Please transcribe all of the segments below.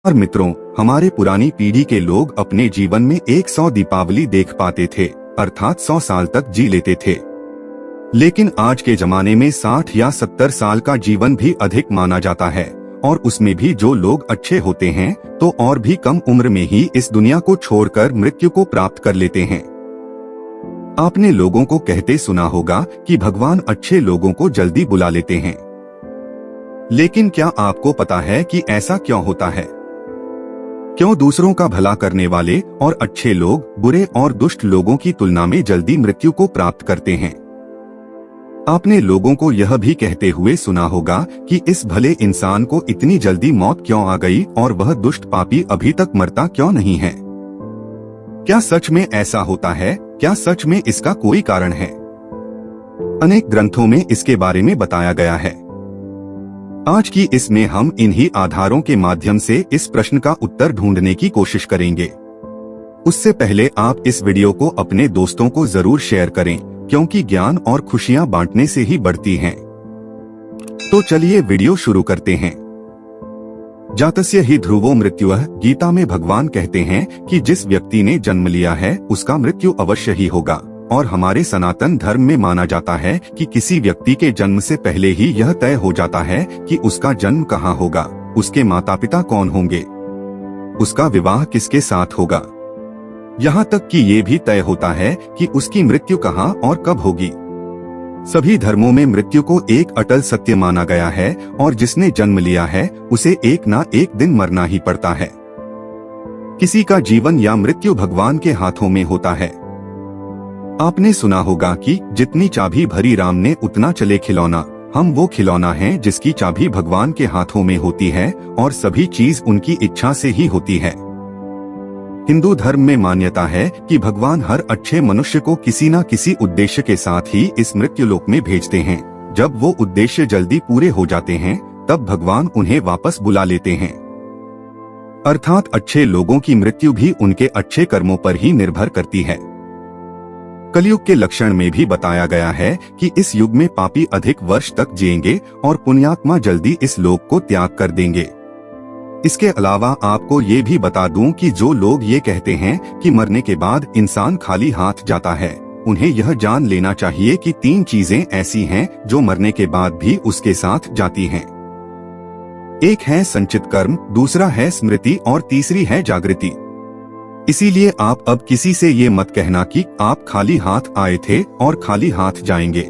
और मित्रों, हमारे पुरानी पीढ़ी के लोग अपने जीवन में 100 दीपावली देख पाते थे, अर्थात 100 साल तक जी लेते थे। लेकिन आज के जमाने में 60 या 70 साल का जीवन भी अधिक माना जाता है, और उसमें भी जो लोग अच्छे होते हैं तो और भी कम उम्र में ही इस दुनिया को छोड़कर मृत्यु को प्राप्त कर लेते हैं। आपने लोगों को कहते सुना होगा कि भगवान अच्छे लोगों को जल्दी बुला लेते हैं। लेकिन क्या आपको पता है कि ऐसा क्यों होता है? क्यों दूसरों का भला करने वाले और अच्छे लोग बुरे और दुष्ट लोगों की तुलना में जल्दी मृत्यु को प्राप्त करते हैं? आपने लोगों को यह भी कहते हुए सुना होगा कि इस भले इंसान को इतनी जल्दी मौत क्यों आ गई और वह दुष्ट पापी अभी तक मरता क्यों नहीं है। क्या सच में ऐसा होता है? क्या सच में इसका कोई कारण है? अनेक ग्रंथों में इसके बारे में बताया गया है। आज की इसमें हम इन्हीं आधारों के माध्यम से इस प्रश्न का उत्तर ढूंढने की कोशिश करेंगे। उससे पहले आप इस वीडियो को अपने दोस्तों को जरूर शेयर करें, क्योंकि ज्ञान और खुशियां बांटने से ही बढ़ती हैं। तो चलिए वीडियो शुरू करते हैं। जातस्य ही ध्रुवो मृत्युः, गीता में भगवान कहते हैं कि जिस व्यक्ति ने जन्म लिया है उसका मृत्यु अवश्य ही होगा। और हमारे सनातन धर्म में माना जाता है कि किसी व्यक्ति के जन्म से पहले ही यह तय हो जाता है कि उसका जन्म कहाँ होगा, उसके माता पिता कौन होंगे, उसका विवाह किसके साथ होगा। यहाँ तक कि ये भी तय होता है कि उसकी मृत्यु कहाँ और कब होगी। सभी धर्मों में मृत्यु को एक अटल सत्य माना गया है, और जिसने जन्म लिया है उसे एक ना एक दिन मरना ही पड़ता है। किसी का जीवन या मृत्यु भगवान के हाथों में होता है। आपने सुना होगा कि जितनी चाबी भरी राम ने उतना चले खिलौना। हम वो खिलौना हैं जिसकी चाबी भगवान के हाथों में होती है, और सभी चीज उनकी इच्छा से ही होती है। हिंदू धर्म में मान्यता है कि भगवान हर अच्छे मनुष्य को किसी न किसी उद्देश्य के साथ ही इस मृत्युलोक में भेजते हैं। जब वो उद्देश्य जल्दी पूरे हो जाते हैं तब भगवान उन्हें वापस बुला लेते हैं। अर्थात अच्छे लोगों की मृत्यु भी उनके अच्छे कर्मों पर ही निर्भर करती है। कलयुग के लक्षण में भी बताया गया है कि इस युग में पापी अधिक वर्ष तक जिएंगे और पुण्यात्मा जल्दी इस लोक को त्याग कर देंगे। इसके अलावा आपको ये भी बता दूं कि जो लोग ये कहते हैं कि मरने के बाद इंसान खाली हाथ जाता है, उन्हें यह जान लेना चाहिए कि 3 चीजें ऐसी हैं जो मरने के बाद भी उसके साथ जाती हैं। एक है संचित कर्म, दूसरा है स्मृति और तीसरी है जागृति। इसीलिए आप अब किसी से ये मत कहना कि आप खाली हाथ आए थे और खाली हाथ जाएंगे।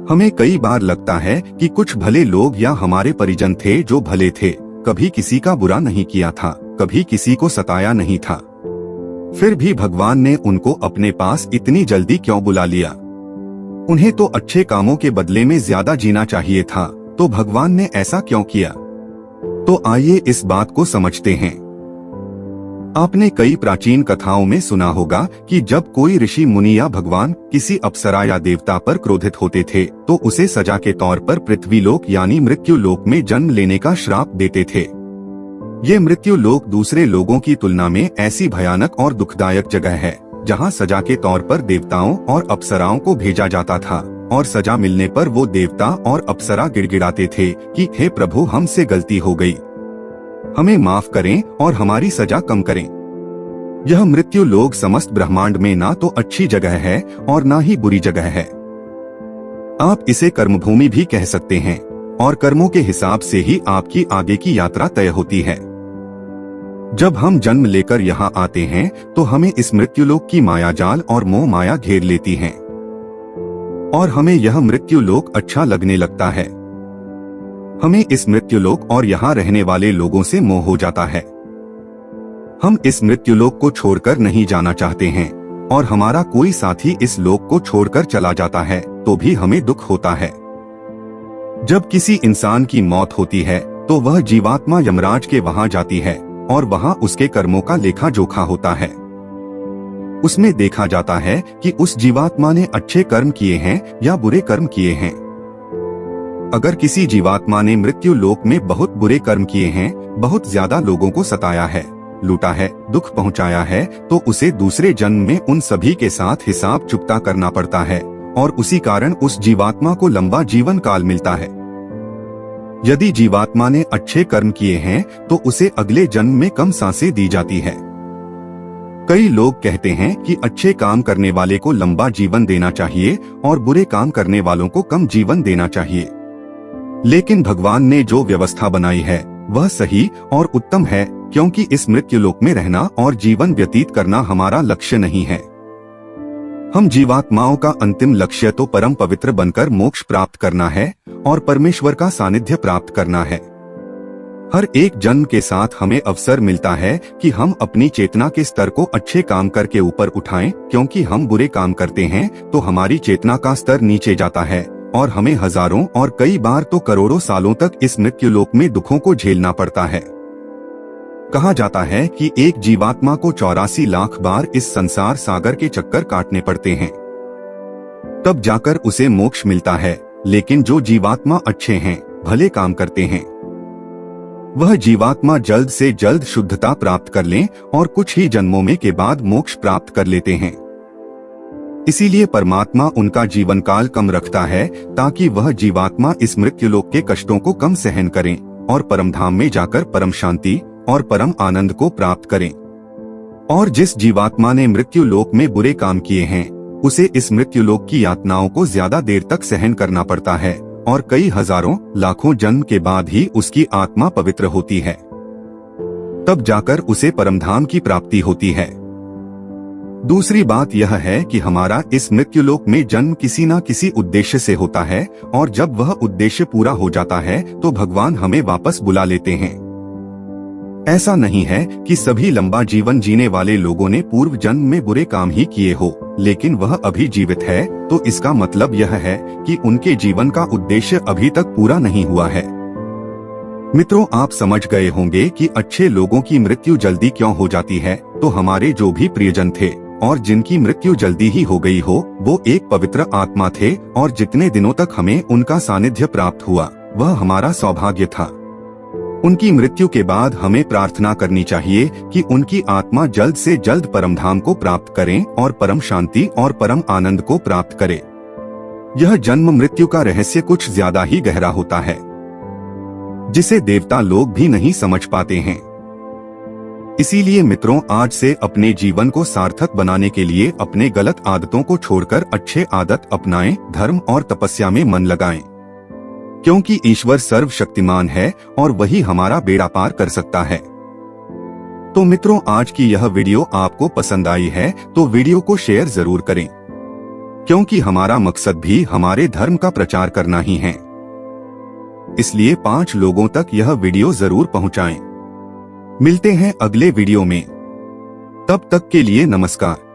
हमें कई बार लगता है कि कुछ भले लोग या हमारे परिजन थे जो भले थे, कभी किसी का बुरा नहीं किया था, कभी किसी को सताया नहीं था, फिर भी भगवान ने उनको अपने पास इतनी जल्दी क्यों बुला लिया। उन्हें तो अच्छे कामों के बदले में ज्यादा जीना चाहिए था, तो भगवान ने ऐसा क्यों किया? तो आइए इस बात को समझते हैं। आपने कई प्राचीन कथाओं में सुना होगा कि जब कोई ऋषि मुनि या भगवान किसी अप्सरा या देवता पर क्रोधित होते थे तो उसे सजा के तौर पर पृथ्वीलोक यानी मृत्यु लोक में जन्म लेने का श्राप देते थे। ये मृत्यु लोक दूसरे लोगों की तुलना में ऐसी भयानक और दुखदायक जगह है जहाँ सजा के तौर पर देवताओं और अप्सराओं को भेजा जाता था, और सजा मिलने पर वो देवता और अप्सरा गिड़गिड़ाते थे कि हे प्रभु, हमसे गलती हो गई, हमें माफ करें और हमारी सजा कम करें। यह मृत्यु लोक समस्त ब्रह्मांड में ना तो अच्छी जगह है और ना ही बुरी जगह है। आप इसे कर्मभूमि भी कह सकते हैं, और कर्मों के हिसाब से ही आपकी आगे की यात्रा तय होती है। जब हम जन्म लेकर यहाँ आते हैं तो हमें इस मृत्युलोक की माया जाल और मोह माया घेर लेती है, और हमें यह मृत्युलोक अच्छा लगने लगता है। हमें इस मृत्युलोक और यहाँ रहने वाले लोगों से मोह हो जाता है। हम इस मृत्युलोक को छोड़कर नहीं जाना चाहते हैं, और हमारा कोई साथी इस लोक को छोड़कर चला जाता है तो भी हमें दुख होता है। जब किसी इंसान की मौत होती है तो वह जीवात्मा यमराज के वहां जाती है, और वहां उसके कर्मों का लेखा जोखा होता है। उसमें देखा जाता है कि उस जीवात्मा ने अच्छे कर्म किए हैं या बुरे कर्म किए हैं। अगर किसी जीवात्मा ने मृत्यु लोक में बहुत बुरे कर्म किए हैं, बहुत ज्यादा लोगों को सताया है, लूटा है, दुख पहुंचाया है, तो उसे दूसरे जन्म में उन सभी के साथ हिसाब चुकता करना पड़ता है, और उसी कारण उस जीवात्मा को लंबा जीवन काल मिलता है। यदि जीवात्मा ने अच्छे कर्म किए हैं तो उसे अगले जन्म में कम सांसें दी जाती है। कई लोग कहते हैं कि अच्छे काम करने वाले को लंबा जीवन देना चाहिए और बुरे काम करने वालों को कम जीवन देना चाहिए। लेकिन भगवान ने जो व्यवस्था बनाई है वह सही और उत्तम है, क्योंकि इस मृत्युलोक में रहना और जीवन व्यतीत करना हमारा लक्ष्य नहीं है। हम जीवात्माओं का अंतिम लक्ष्य तो परम पवित्र बनकर मोक्ष प्राप्त करना है और परमेश्वर का सानिध्य प्राप्त करना है। हर एक जन्म के साथ हमें अवसर मिलता है कि हम अपनी चेतना के स्तर को अच्छे काम करके ऊपर उठाएं, क्योंकि हम बुरे काम करते हैं तो हमारी चेतना का स्तर नीचे जाता है और हमें हजारों और कई बार तो करोड़ों सालों तक इस मृत्युलोक में दुखों को झेलना पड़ता है। कहा जाता है कि एक जीवात्मा को 84 लाख बार इस संसार सागर के चक्कर काटने पड़ते हैं, तब जाकर उसे मोक्ष मिलता है। लेकिन जो जीवात्मा अच्छे हैं, भले काम करते हैं, वह जीवात्मा जल्द से जल्द शुद्धता प्राप्त कर लें और कुछ ही जन्मों में के बाद मोक्ष प्राप्त कर लेते हैं। इसीलिए परमात्मा उनका जीवन काल कम रखता है, ताकि वह जीवात्मा इस मृत्युलोक के कष्टों को कम सहन करें और परम धाम में जाकर परम शांति और परम आनंद को प्राप्त करें। और जिस जीवात्मा ने मृत्यु लोक में बुरे काम किए हैं, उसे इस मृत्युलोक की यातनाओं को ज्यादा देर तक सहन करना पड़ता है और कई हजारों लाखों जन्म के बाद ही उसकी आत्मा पवित्र होती है, तब जाकर उसे परमधाम की प्राप्ति होती है। दूसरी बात यह है कि हमारा इस मृत्युलोक में जन्म किसी न किसी उद्देश्य से होता है, और जब वह उद्देश्य पूरा हो जाता है तो भगवान हमें वापस बुला लेते हैं। ऐसा नहीं है कि सभी लंबा जीवन जीने वाले लोगों ने पूर्व जन्म में बुरे काम ही किए हो, लेकिन वह अभी जीवित है, तो इसका मतलब यह है कि उनके जीवन का उद्देश्य अभी तक पूरा नहीं हुआ है। मित्रों, आप समझ गए होंगे कि अच्छे लोगों की मृत्यु जल्दी क्यों हो जाती है। तो हमारे जो भी प्रियजन थे और जिनकी मृत्यु जल्दी ही हो गई हो, वो एक पवित्र आत्मा थे, और जितने दिनों तक हमें उनका सानिध्य प्राप्त हुआ वह हमारा सौभाग्य था। उनकी मृत्यु के बाद हमें प्रार्थना करनी चाहिए कि उनकी आत्मा जल्द से जल्द परमधाम को प्राप्त करें और परम शांति और परम आनंद को प्राप्त करे। यह जन्म मृत्यु का रहस्य कुछ ज्यादा ही गहरा होता है, जिसे देवता लोग भी नहीं समझ पाते हैं। इसीलिए मित्रों, आज से अपने जीवन को सार्थक बनाने के लिए अपने गलत आदतों को छोड़कर अच्छे आदत अपनाएं, धर्म और तपस्या में मन लगाएं, क्योंकि ईश्वर सर्वशक्तिमान है और वही हमारा बेड़ा पार कर सकता है। तो मित्रों, आज की यह वीडियो आपको पसंद आई है तो वीडियो को शेयर जरूर करें, क्योंकि हमारा मकसद भी हमारे धर्म का प्रचार करना ही है। इसलिए 5 लोगों तक यह वीडियो जरूर पहुंचाएं। मिलते हैं अगले वीडियो में, तब तक के लिए नमस्कार।